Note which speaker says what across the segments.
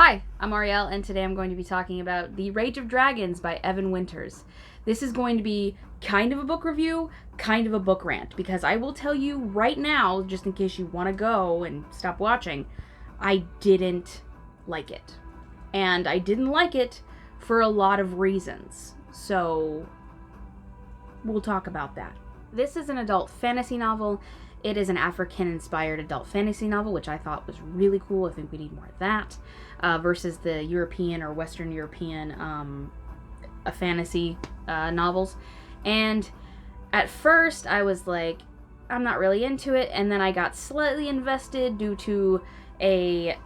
Speaker 1: Hi, I'm Ariel, and today I'm going to be talking about The Rage of Dragons by Evan Winters. This is going to be kind of a book review, kind of a book rant, because I will tell you right now, just in case you want to go and stop watching, I didn't like it. And I didn't like it for a lot of reasons. So, we'll talk about that. This is an adult fantasy novel. It is an African-inspired adult fantasy novel, which I thought was really cool. I think we need more of that, versus the European or Western European fantasy novels. And at first, I was like, I'm not really into it, and then I got slightly invested due to a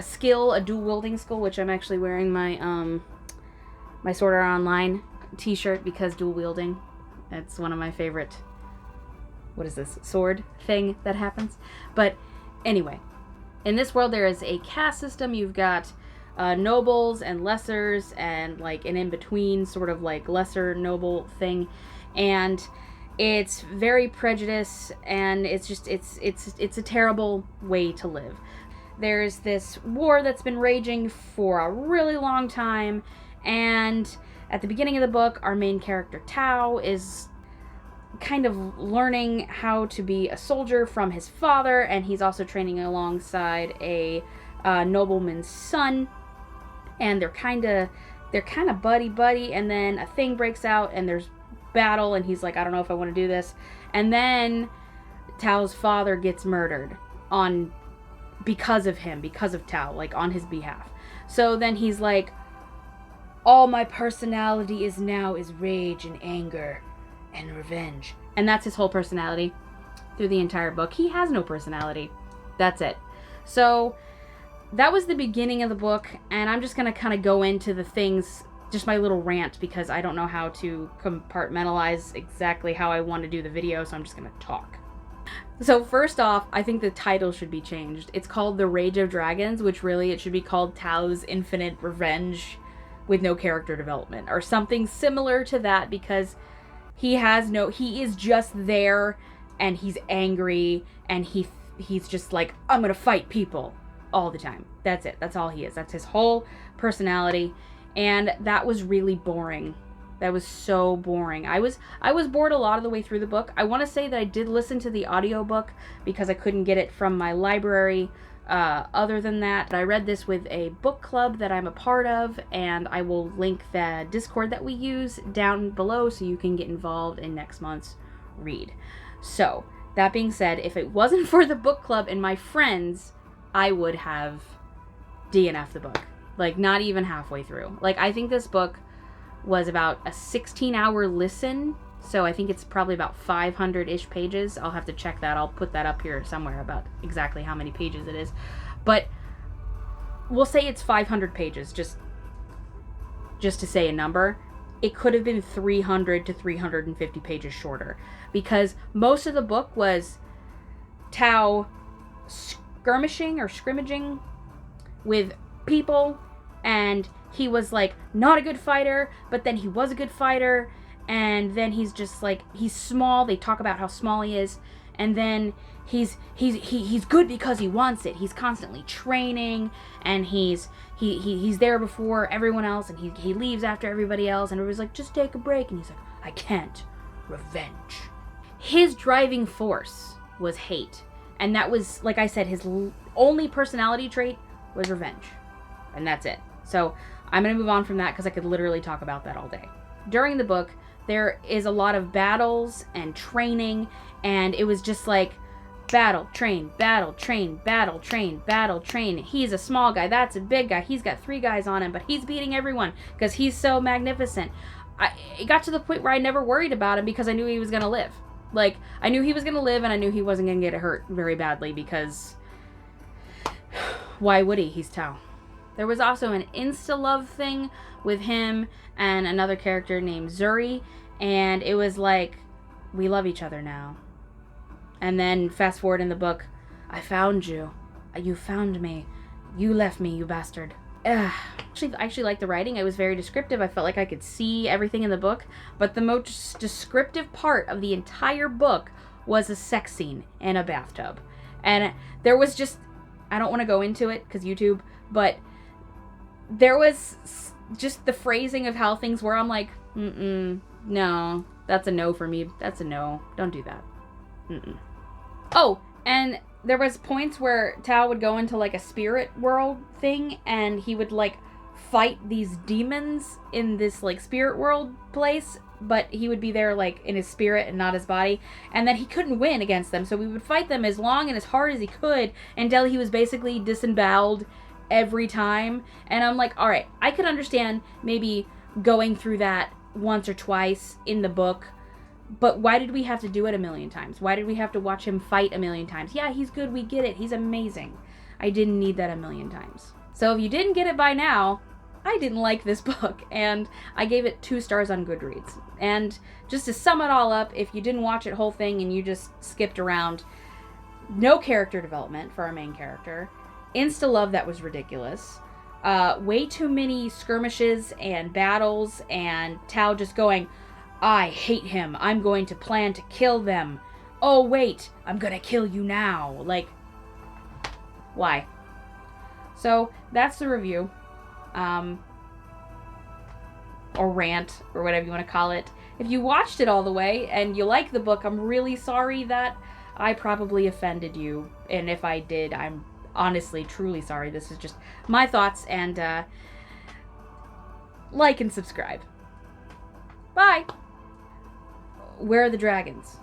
Speaker 1: skill, a dual-wielding skill, which I'm actually wearing my my Sword Art Online t-shirt because dual-wielding. It's one of my favorite... what is this, sword thing that happens? But anyway, in this world there is a caste system. You've got nobles and lessers and like an in-between sort of like lesser noble thing, and it's very prejudiced, and it's just it's a terrible way to live. There's this war that's been raging for a really long time, and at the beginning of the book, our main character Tao is kind of learning how to be a soldier from his father, and he's also training alongside a nobleman's son, and they're kind of buddy, and then a thing breaks out and there's battle, and he's like, I don't know if I want to do this, and then Tao's father gets murdered because of Tao, like on his behalf. So then he's like, all my personality is rage and anger and revenge. And that's his whole personality through the entire book. He has no personality. That's it. So that was the beginning of the book, and I'm just going to kind of go into the things, just my little rant, because I don't know how to compartmentalize exactly how I want to do the video, so I'm just going to talk. So first off, I think the title should be changed. It's called The Rage of Dragons, which really it should be called Tao's Infinite Revenge with no character development, or something similar to that, because he is just there, and he's angry, and he's just like, I'm gonna fight people all the time. That's it. That's all he is. That's his whole personality. And that was really boring. That was so boring. I was bored a lot of the way through the book. I want to say that I did listen to the audiobook because I couldn't get it from my library. Other than that, I read this with a book club that I'm a part of, and I will link the Discord that we use down below so you can get involved in next month's read. So, that being said, if it wasn't for the book club and my friends, I would have DNF'd the book. Like, not even halfway through. Like, I think this book was about a 16-hour listen, so I think it's probably about 500-ish pages. I'll have to check that. I'll put that up here somewhere about exactly how many pages it is. But we'll say it's 500 pages, just to say a number. It could have been 300 to 350 pages shorter, because most of the book was Tao scrimmaging with people, and he was like not a good fighter, but then he was a good fighter. And then he's just like, he's small. They talk about how small he is. And then he's good because he wants it. He's constantly training, and he's there before everyone else, and he leaves after everybody else, and everybody's like, just take a break. And he's like, I can't. Revenge. His driving force was hate. And that was, like I said, his only personality trait was revenge. And that's it. So I'm going to move on from that because I could literally talk about that all day. During the book, there is a lot of battles and training, and it was just like battle, train, battle, train, battle, train, battle, train. He's a small guy, that's a big guy. He's got 3 guys on him, but he's beating everyone because he's so magnificent. It got to the point where I never worried about him because I knew he was going to live. Like, I knew he was going to live, and I knew he wasn't going to get hurt very badly, because why would he? He's Tao. There was also an insta-love thing with him and another character named Zuri, and it was like, we love each other now. And then fast forward in the book, I found you. You found me. You left me, you bastard. I actually liked the writing. It was very descriptive. I felt like I could see everything in the book, but the most descriptive part of the entire book was a sex scene in a bathtub. And there was just I don't want to go into it because YouTube, but there was just the phrasing of how things were. I'm like, no, that's a no for me. That's a no. Don't do that. Oh, and there was points where Tao would go into like a spirit world thing, and he would like fight these demons in this like spirit world place, but he would be there like in his spirit and not his body, and then he couldn't win against them, so we would fight them as long and as hard as he could until he was basically disemboweled every time. And I'm like, all right, I could understand maybe going through that once or twice in the book, but why did we have to do it a million times? Why did we have to watch him fight a million times? Yeah, he's good, we get it, he's amazing. I didn't need that a million times. So if you didn't get it by now, I didn't like this book, and I gave it 2 stars on Goodreads. And just to sum it all up, if you didn't watch it whole thing and you just skipped around, no character development for our main character, insta-love that was ridiculous, way too many skirmishes and battles, and Tao just going, I hate him, I'm going to plan to kill them, oh wait, I'm gonna kill you now, like, why? So, that's the review. Or rant, or whatever you want to call it. If you watched it all the way and you like the book, I'm really sorry that I probably offended you. And if I did, I'm honestly, truly sorry. This is just my thoughts, and like and subscribe. Bye! Where are the dragons?